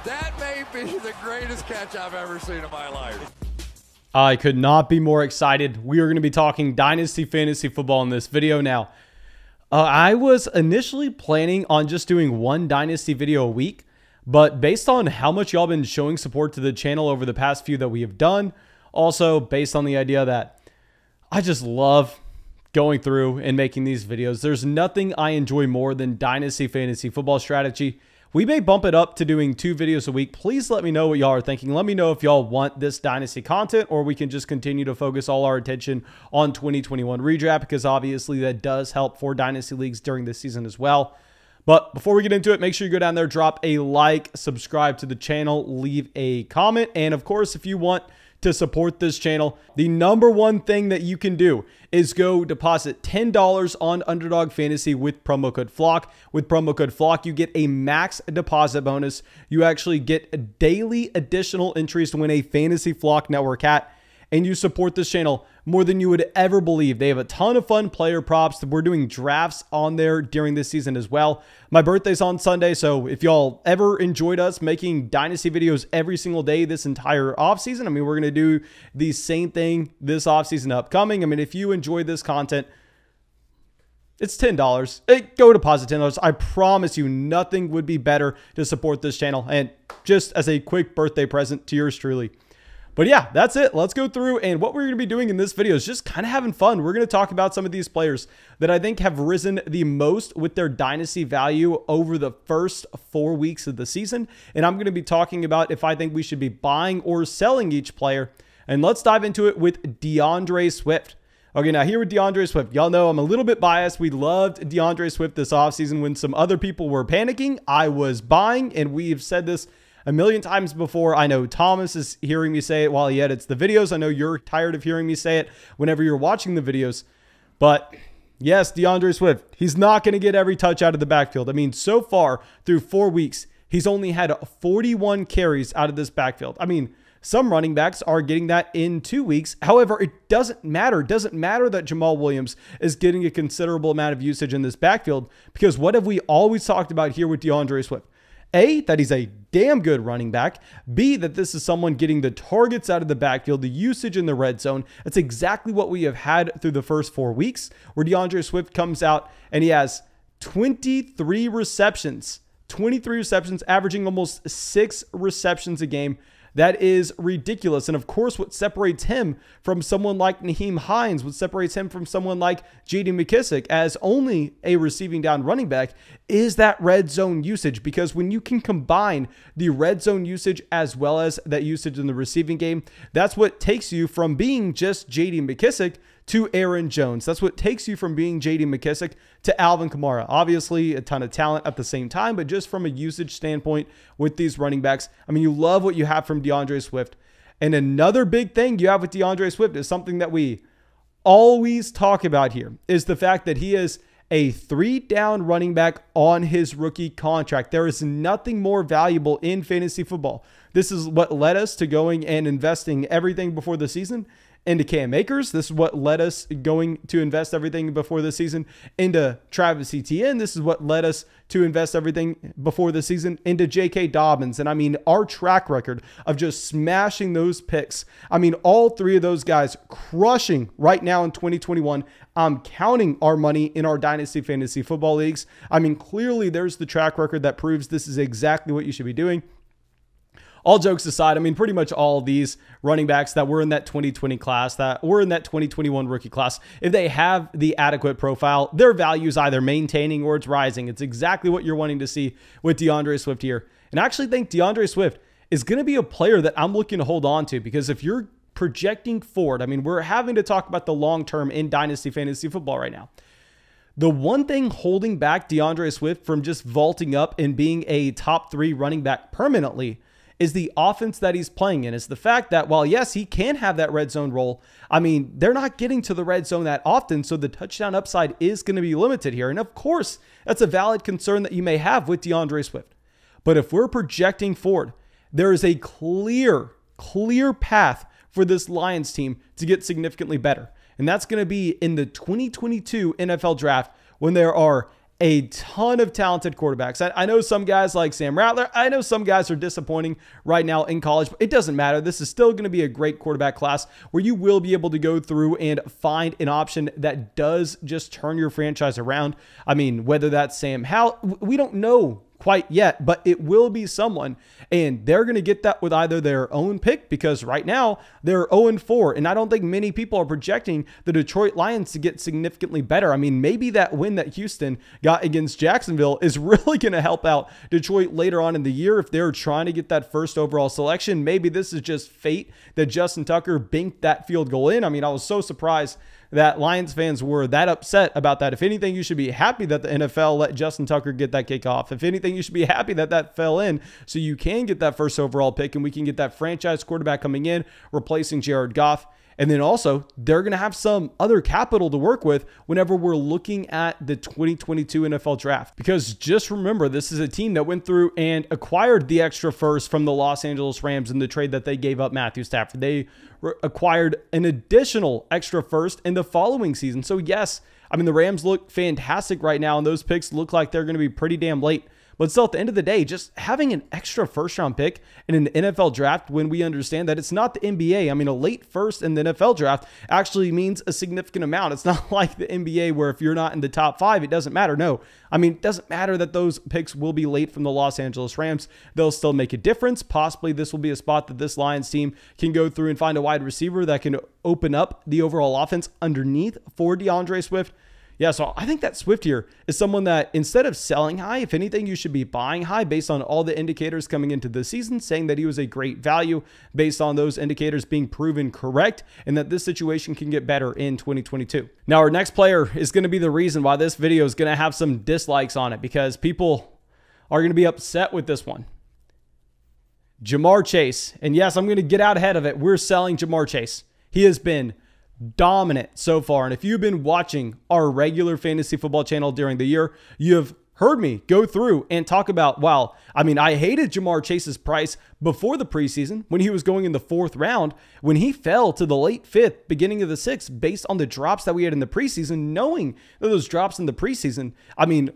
That may be the greatest catch I've ever seen in my life. I could not be more excited. We are going to be talking Dynasty Fantasy Football in this video now. I was initially planning on just doing one Dynasty video a week, but based on how much y'all been showing support to the channel over the past few that we have done, also based on the idea that I just love going through and making these videos. There's nothing I enjoy more than Dynasty Fantasy Football strategy. We may bump it up to doing 2 videos a week. Please let me know what y'all are thinking. Let me know if y'all want this Dynasty content, or we can just continue to focus all our attention on 2021 redraft, because obviously that does help for Dynasty leagues during this season as well. But before we get into it, make sure you go down there, drop a like, subscribe to the channel, leave a comment. And of course, if you want to support this channel, the #1 thing that you can do is go deposit $10 on Underdog Fantasy with promo code FLOCK. With promo code FLOCK, you get a max deposit bonus. You actually get a daily additional entries to win a Fantasy Flock Network hat, and you support this channel more than you would ever believe. They have a ton of fun player props. We're doing drafts on there during this season as well. My birthday's on Sunday, so if y'all ever enjoyed us making Dynasty videos every single day this entire offseason, I mean, we're going to do the same thing this offseason upcoming. I mean, if you enjoy this content, it's $10. Go deposit $10. I promise you nothing would be better to support this channel, and just as a quick birthday present to yours truly. But yeah, that's it. Let's go through, and what we're going to be doing in this video is just kind of having fun. We're going to talk about some of these players that I think have risen the most with their dynasty value over the first 4 weeks of the season. And I'm going to be talking about if I think we should be buying or selling each player. And let's dive into it with DAndre Swift. Okay, now here with DAndre Swift, y'all know I'm a little bit biased. We loved DAndre Swift this offseason. When some other people were panicking, I was buying, and we've said this a million times before. I know Thomas is hearing me say it while he edits the videos. I know you're tired of hearing me say it whenever you're watching the videos. But yes, DAndre Swift, he's not going to get every touch out of the backfield. I mean, so far through 4 weeks, he's only had 41 carries out of this backfield. I mean, some running backs are getting that in 2 weeks. However, it doesn't matter. It doesn't matter that Jamal Williams is getting a considerable amount of usage in this backfield, because what have we always talked about here with DAndre Swift? A, that he's a damn good running back. B, that this is someone getting the targets out of the backfield, the usage in the red zone. That's exactly what we have had through the first 4 weeks, where DAndre Swift comes out and he has 23 receptions, averaging almost 6 receptions a game. That is ridiculous. And of course, what separates him from someone like Nyheim Hines, what separates him from someone like J.D. McKissic as only a receiving down running back, is that red zone usage. Because when you can combine the red zone usage as well as that usage in the receiving game, that's what takes you from being just J.D. McKissic to Aaron Jones. That's what takes you from being J.D. McKissic to Alvin Kamara. Obviously, a ton of talent at the same time, but just from a usage standpoint with these running backs, I mean, you love what you have from DAndre Swift. And another big thing you have with DAndre Swift is something that we always talk about here, is the fact that he is a 3-down running back on his rookie contract. There is nothing more valuable in fantasy football. This is what led us to going and investing everything before the season into Cam Akers. This is what led us going to invest everything before the season into Travis Etienne. This is what led us to invest everything before the season into J.K. Dobbins. And I mean, our track record of just smashing those picks. I mean, all 3 of those guys crushing right now in 2021. I'm counting our money in our Dynasty Fantasy Football leagues. I mean, clearly there's the track record that proves this is exactly what you should be doing. All jokes aside, I mean, pretty much all of these running backs that were in that 2020 class, that were in that 2021 rookie class, if they have the adequate profile, their value is either maintaining or it's rising. It's exactly what you're wanting to see with DAndre Swift here. And I actually think DAndre Swift is going to be a player that I'm looking to hold on to, because if you're projecting forward, I mean, we're having to talk about the long term in Dynasty Fantasy Football right now. The one thing holding back DAndre Swift from just vaulting up and being a top 3 running back permanently is the offense that he's playing in. Is the fact that while, yes, he can have that red zone role, I mean, they're not getting to the red zone that often, so the touchdown upside is going to be limited here. And of course, that's a valid concern that you may have with DAndre Swift. But if we're projecting forward, there is a clear path for this Lions team to get significantly better. And that's going to be in the 2022 NFL draft, when there are a ton of talented quarterbacks. I know some guys like Sam Rattler. I know some guys are disappointing right now in college, but it doesn't matter. This is still going to be a great quarterback class where you will be able to go through and find an option that does just turn your franchise around. I mean, whether that's Sam Howell, we don't know quite yet, but it will be someone, and they're going to get that with either their own pick, because right now they're 0-4, and I don't think many people are projecting the Detroit Lions to get significantly better. I mean, maybe that win that Houston got against Jacksonville is really going to help out Detroit later on in the year if they're trying to get that first overall selection. Maybe this is just fate that Justin Tucker banked that field goal in. I mean, I was so surprised that Lions fans were that upset about that. If anything, you should be happy that the NFL let Justin Tucker get that kickoff. If anything, you should be happy that that fell in so you can get that first overall pick and we can get that franchise quarterback coming in, replacing Jared Goff. And then also, they're going to have some other capital to work with whenever we're looking at the 2022 NFL draft. Because just remember, this is a team that went through and acquired the extra first from the Los Angeles Rams in the trade that they gave up Matthew Stafford. They acquired an additional extra first in the following season. So yes, I mean, the Rams look fantastic right now, and those picks look like they're going to be pretty damn late. But still, at the end of the day, just having an extra first-round pick in an NFL draft when we understand that it's not the NBA. I mean, a late first in the NFL draft actually means a significant amount. It's not like the NBA where if you're not in the top 5, it doesn't matter. No, I mean, it doesn't matter that those picks will be late from the Los Angeles Rams. They'll still make a difference. Possibly this will be a spot that this Lions team can go through and find a wide receiver that can open up the overall offense underneath for DAndre Swift. Yeah, so I think that Swift here is someone that instead of selling high, if anything, you should be buying high based on all the indicators coming into the season, saying that he was a great value based on those indicators being proven correct and that this situation can get better in 2022. Now, our next player is going to be the reason why this video is going to have some dislikes on it because people are going to be upset with this one. Jamar Chase. And yes, I'm going to get out ahead of it. We're selling Jamar Chase. He has been dominant so far. And if you've been watching our regular fantasy football channel during the year, you have heard me go through and talk about, wow, I mean, I hated Jamar Chase's price before the preseason when he was going in the 4th round, when he fell to the late 5th, beginning of the 6th, based on the drops that we had in the preseason, knowing that those drops in the preseason, I mean,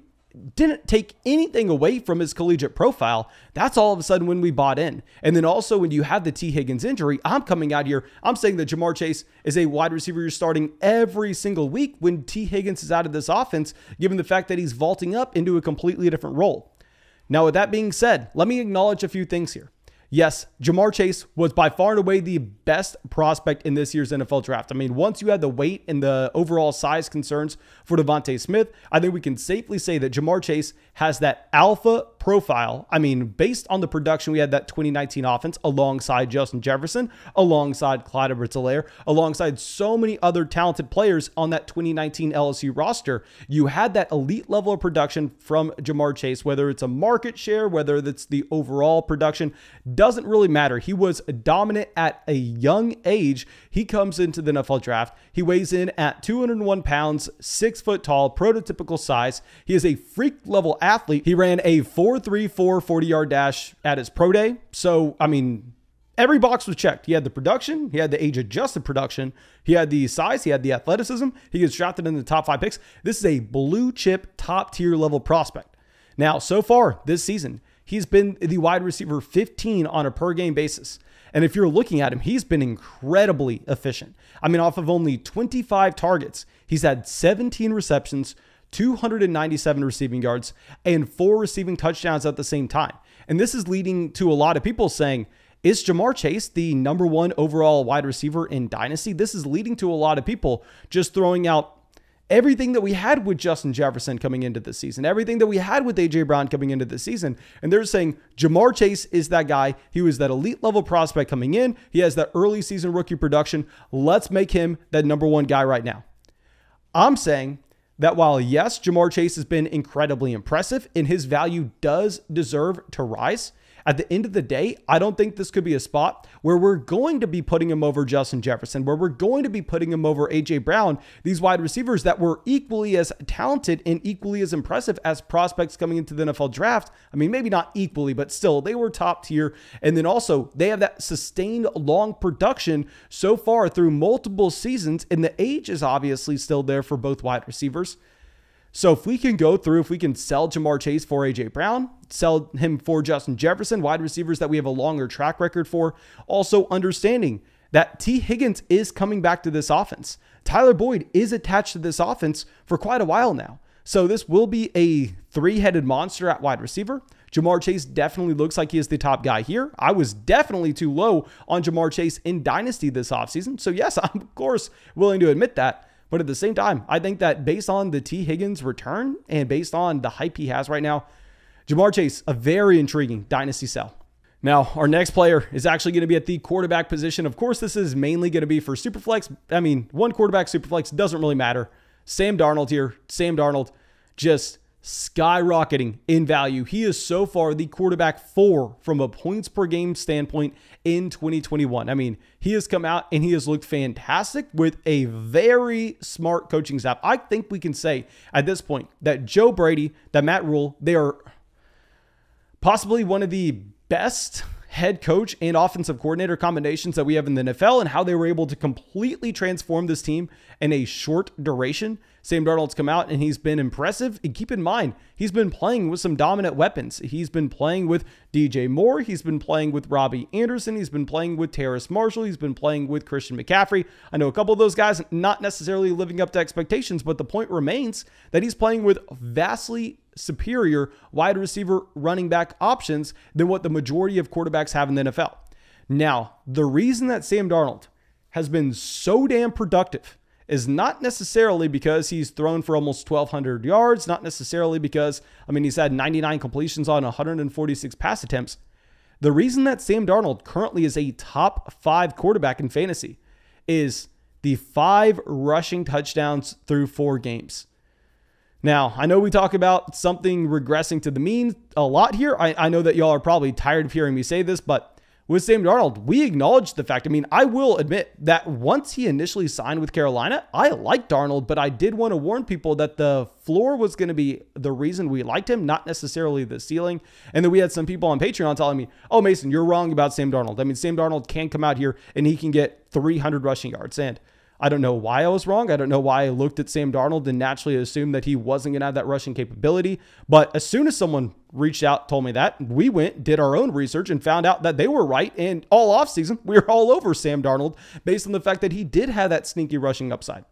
didn't take anything away from his collegiate profile. That's all of a sudden when we bought in. And then also when you have the T. Higgins injury, I'm coming out here, I'm saying that Jamar Chase is a wide receiver you're starting every single week when T. Higgins is out of this offense, given the fact that he's vaulting up into a completely different role. Now, with that being said, let me acknowledge a few things here. Yes, Jamar Chase was by far and away the best prospect in this year's NFL draft. I mean, once you had the weight and the overall size concerns for Devontae Smith, I think we can safely say that Jamar Chase has that alpha profile. I mean, based on the production, we had that 2019 offense alongside Justin Jefferson, alongside Clyde Edwards-Helaire, alongside so many other talented players on that 2019 LSU roster. You had that elite level of production from Jamar Chase, whether it's a market share, whether it's the overall production, doesn't really matter. He was dominant at a young age. He comes into the NFL draft. He weighs in at 201 pounds, 6 foot tall, prototypical size. He is a freak level athlete. He ran a 4.34 40-yard dash at his pro day. So, I mean, every box was checked. He had the production. He had the age-adjusted production. He had the size. He had the athleticism. He gets drafted in the top 5 picks. This is a blue-chip, top-tier level prospect. Now, so far this season, he's been the wide receiver 15 on a per-game basis. And if you're looking at him, he's been incredibly efficient. I mean, off of only 25 targets, he's had 17 receptions, 297 receiving yards, and 4 receiving touchdowns at the same time. And this is leading to a lot of people saying, is Jamar Chase the #1 overall wide receiver in Dynasty? This is leading to a lot of people just throwing out everything that we had with Justin Jefferson coming into this season, everything that we had with A.J. Brown coming into this season. And they're saying Jamar Chase is that guy. He was that elite level prospect coming in. He has that early season rookie production. Let's make him that #1 guy right now. I'm saying that while, yes, Jamar Chase has been incredibly impressive and his value does deserve to rise, at the end of the day, I don't think this could be a spot where we're going to be putting him over Justin Jefferson, where we're going to be putting him over A.J. Brown, these wide receivers that were equally as talented and equally as impressive as prospects coming into the NFL draft. I mean, maybe not equally, but still, they were top tier. And then also, they have that sustained long production so far through multiple seasons, and the age is obviously still there for both wide receivers. So if we can go through, if we can sell Jamar Chase for AJ Brown, sell him for Justin Jefferson, wide receivers that we have a longer track record for, also understanding that T. Higgins is coming back to this offense. Tyler Boyd is attached to this offense for quite a while now. So this will be a three-headed monster at wide receiver. Jamar Chase definitely looks like he is the top guy here. I was definitely too low on Jamar Chase in Dynasty this offseason. So yes, I'm of course willing to admit that. But at the same time, I think that based on the T. Higgins return and based on the hype he has right now, Jamar Chase, a very intriguing Dynasty sell. Now, our next player is actually going to be at the quarterback position. Of course, this is mainly going to be for Superflex. I mean, one quarterback Superflex doesn't really matter. Sam Darnold here. Sam Darnold just skyrocketing in value. He is so far the quarterback 4 from a points per game standpoint in 2021. I mean, he has come out and he has looked fantastic with a very smart coaching staff. I think we can say at this point that Joe Brady, that Matt Rule, they are possibly one of the best head coach and offensive coordinator combinations that we have in the NFL, and how they were able to completely transform this team in a short duration. Sam Darnold's come out and he's been impressive. And keep in mind, he's been playing with some dominant weapons. He's been playing with DJ Moore. He's been playing with Robbie Anderson. He's been playing with Terrace Marshall. He's been playing with Christian McCaffrey. I know a couple of those guys not necessarily living up to expectations, but the point remains that he's playing with vastly superior wide receiver running back options than what the majority of quarterbacks have in the NFL. Now, the reason that Sam Darnold has been so damn productive is not necessarily because he's thrown for almost 1,200 yards, not necessarily because, I mean, he's had 99 completions on 146 pass attempts. The reason that Sam Darnold currently is a top 5 quarterback in fantasy is the 5 rushing touchdowns through 4 games. Now, I know we talk about something regressing to the mean a lot here. I know that y'all are probably tired of hearing me say this, but with Sam Darnold, we acknowledge the fact. I mean, I will admit that once he initially signed with Carolina, I liked Darnold, but I did want to warn people that the floor was going to be the reason we liked him, not necessarily the ceiling. And then we had some people on Patreon telling me, oh, Mason, you're wrong about Sam Darnold. I mean, Sam Darnold can come out here and he can get 300 rushing yards. And I don't know why I was wrong. I don't know why I looked at Sam Darnold and naturally assumed that he wasn't going to have that rushing capability. But as soon as someone reached out, told me that, we went, did our own research and found out that they were right. And all offseason, we were all over Sam Darnold based on the fact that he did have that sneaky rushing upside.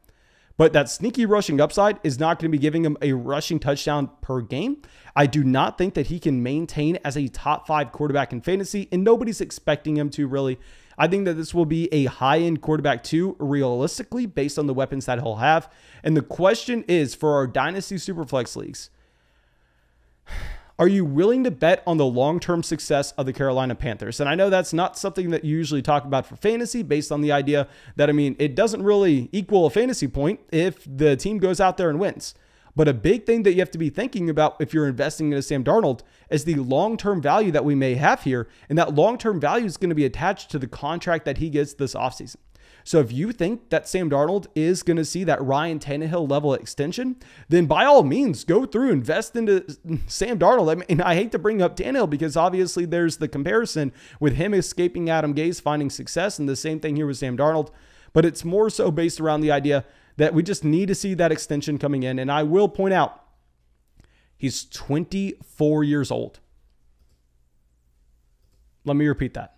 But that sneaky rushing upside is not going to be giving him a rushing touchdown per game. I do not think that he can maintain as a top 5 quarterback in fantasy, and nobody's expecting him to really. I think that this will be a high-end quarterback too, realistically, based on the weapons that he'll have. And the question is, for our Dynasty Superflex leagues, are you willing to bet on the long-term success of the Carolina Panthers? And I know that's not something that you usually talk about for fantasy, based on the idea that, I mean, it doesn't really equal a fantasy point if the team goes out there and wins. But a big thing that you have to be thinking about if you're investing in a Sam Darnold is the long-term value that we may have here. And that long-term value is going to be attached to the contract that he gets this offseason. So if you think that Sam Darnold is going to see that Ryan Tannehill level extension, then by all means, go through, invest into Sam Darnold. I mean, I hate to bring up Tannehill because obviously there's the comparison with him escaping Adam Gase, finding success, and the same thing here with Sam Darnold. But it's more so based around the idea that we just need to see that extension coming in. And I will point out, he's 24 years old. Let me repeat that.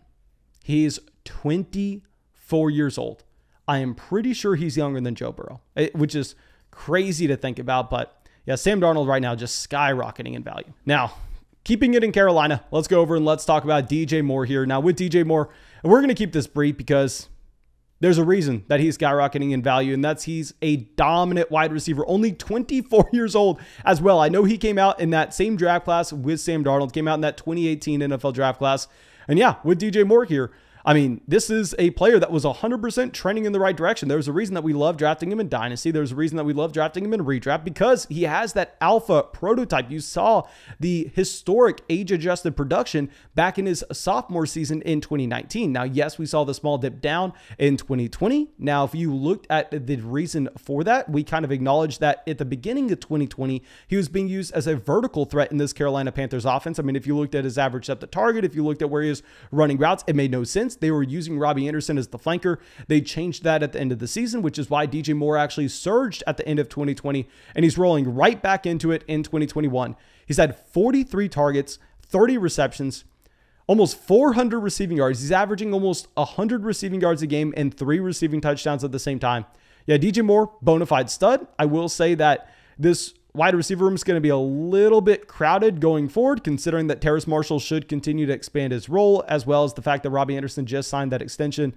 He's 24 years old. I am pretty sure he's younger than Joe Burrow, which is crazy to think about. But yeah, Sam Darnold right now just skyrocketing in value. Now, keeping it in Carolina, let's go over and let's talk about DJ Moore here. Now with DJ Moore, we're going to keep this brief because there's a reason that he's skyrocketing in value, and that's he's a dominant wide receiver, only 24 years old as well. I know he came out in that same draft class with Sam Darnold, came out in that 2018 NFL draft class. And yeah, with DJ Moore here, I mean, this is a player that was 100% trending in the right direction. There's a reason that we love drafting him in Dynasty. There's a reason that we love drafting him in redraft because he has that alpha prototype. You saw the historic age-adjusted production back in his sophomore season in 2019. Now, yes, we saw the small dip down in 2020. Now, if you looked at the reason for that, we kind of acknowledged that at the beginning of 2020, he was being used as a vertical threat in this Carolina Panthers offense. I mean, if you looked at his average depth at target, if you looked at where he was running routes, it made no sense. offense, they were using Robbie Anderson as the flanker. They changed that at the end of the season, which is why DJ Moore actually surged at the end of 2020, and he's rolling right back into it in 2021. He's had 43 targets, 30 receptions, almost 400 receiving yards. He's averaging almost 100 receiving yards a game and 3 receiving touchdowns at the same time. Yeah, DJ Moore, bona fide stud. I will say that this wide receiver room is going to be a little bit crowded going forward, considering that Terrace Marshall should continue to expand his role, as well as the fact that Robbie Anderson just signed that extension.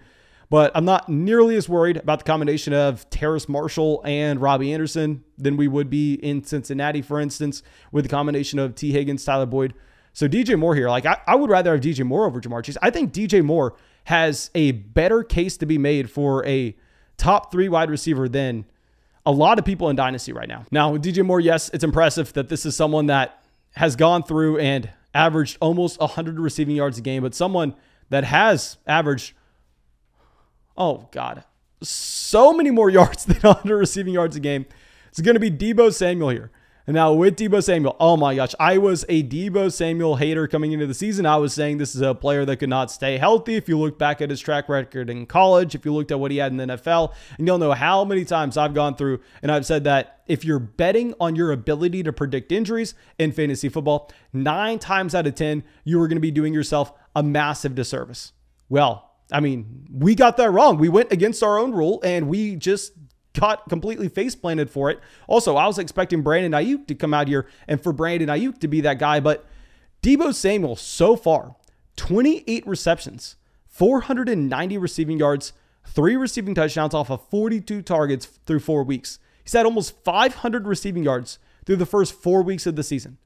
But I'm not nearly as worried about the combination of Terrace Marshall and Robbie Anderson than we would be in Cincinnati, for instance, with the combination of T. Higgins, Tyler Boyd. So DJ Moore here, like I would rather have DJ Moore over Jamar Chase. I think DJ Moore has a better case to be made for a top 3 wide receiver than a lot of people in Dynasty right now. Now, with DJ Moore, yes, it's impressive that this is someone that has gone through and averaged almost 100 receiving yards a game, but someone that has averaged, oh God, so many more yards than 100 receiving yards a game. It's going to be Deebo Samuel here. And now with Deebo Samuel, oh my gosh, I was a Deebo Samuel hater coming into the season. I was saying this is a player that could not stay healthy. If you look back at his track record in college, if you looked at what he had in the NFL, and you'll know how many times I've gone through and I've said that if you're betting on your ability to predict injuries in fantasy football, 9 times out of 10, you are going to be doing yourself a massive disservice. Well, I mean, we got that wrong. We went against our own rule and we just got completely face planted for it. Also, I was expecting Brandon Ayuk to come out here and for Brandon Ayuk to be that guy, but Deebo Samuel so far, 28 receptions, 490 receiving yards, 3 receiving touchdowns off of 42 targets through 4 weeks. He's had almost 500 receiving yards through the first 4 weeks of the season.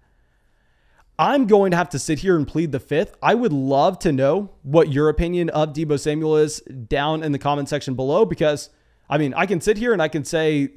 I'm going to have to sit here and plead the fifth. I would love to know what your opinion of Deebo Samuel is down in the comment section below, because I mean, I can sit here and I can say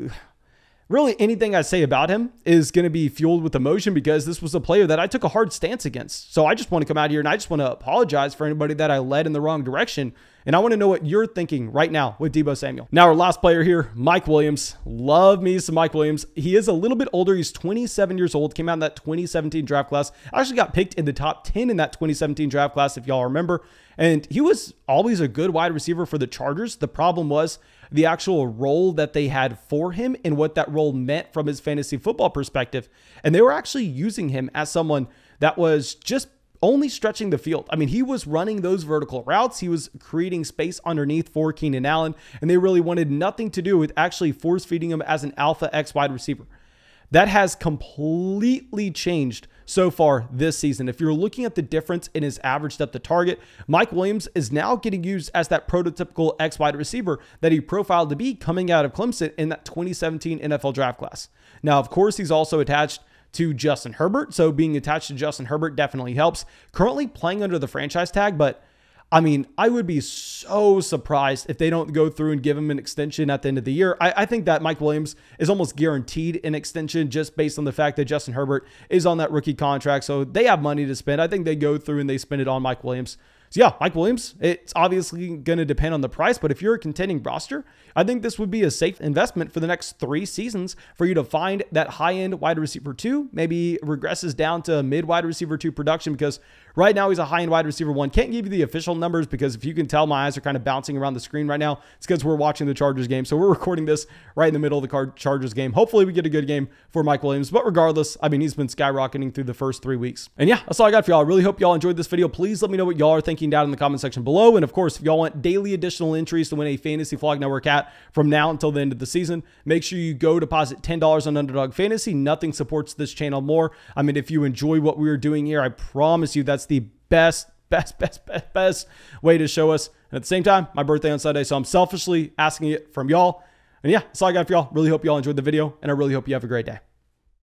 really anything I say about him is going to be fueled with emotion, because this was a player that I took a hard stance against. So I just want to come out here and I just want to apologize for anybody that I led in the wrong direction. And I want to know what you're thinking right now with Deebo Samuel. Now, our last player here, Mike Williams. Love me some Mike Williams. He is a little bit older. He's 27 years old. Came out in that 2017 draft class. Actually got picked in the top 10 in that 2017 draft class, if y'all remember. And he was always a good wide receiver for the Chargers. The problem was the actual role that they had for him and what that role meant from his fantasy football perspective. And they were actually using him as someone that was just only stretching the field. I mean, he was running those vertical routes. He was creating space underneath for Keenan Allen, and they really wanted nothing to do with actually force feeding him as an alpha X wide receiver. That has completely changed so far this season. If you're looking at the difference in his average depth of target, Mike Williams is now getting used as that prototypical X wide receiver that he profiled to be coming out of Clemson in that 2017 NFL draft class. Now, of course, he's also attached to Justin Herbert, so being attached to Justin Herbert definitely helps. Currently playing under the franchise tag, but I mean, I would be so surprised if they don't go through and give him an extension at the end of the year. I think that Mike Williams is almost guaranteed an extension just based on the fact that Justin Herbert is on that rookie contract. So they have money to spend. I think they go through and they spend it on Mike Williams. So yeah, Mike Williams, it's obviously going to depend on the price, but if you're a contending roster, I think this would be a safe investment for the next 3 seasons for you to find that high-end wide receiver 2, maybe regresses down to mid wide receiver 2 production, because right now he's a high-end wide receiver 1. Can't give you the official numbers because if you can tell, my eyes are kind of bouncing around the screen right now. It's because we're watching the Chargers game. So we're recording this right in the middle of the Chargers game. Hopefully we get a good game for Mike Williams, but regardless, I mean, he's been skyrocketing through the first 3 weeks. And yeah, that's all I got for y'all. I really hope y'all enjoyed this video. Please let me know what y'all are thinking down in the comment section below. And of course, if y'all want daily additional entries to win a Fantasy Flog Network hat from now until the end of the season, make sure you go deposit $10 on Underdog Fantasy. Nothing supports this channel more. I mean, if you enjoy what we're doing here, I promise you that's the best way to show us. And at the same time, my birthday on Sunday, so I'm selfishly asking it from y'all. And yeah, that's all I got for y'all. Really hope y'all enjoyed the video, and I really hope you have a great day.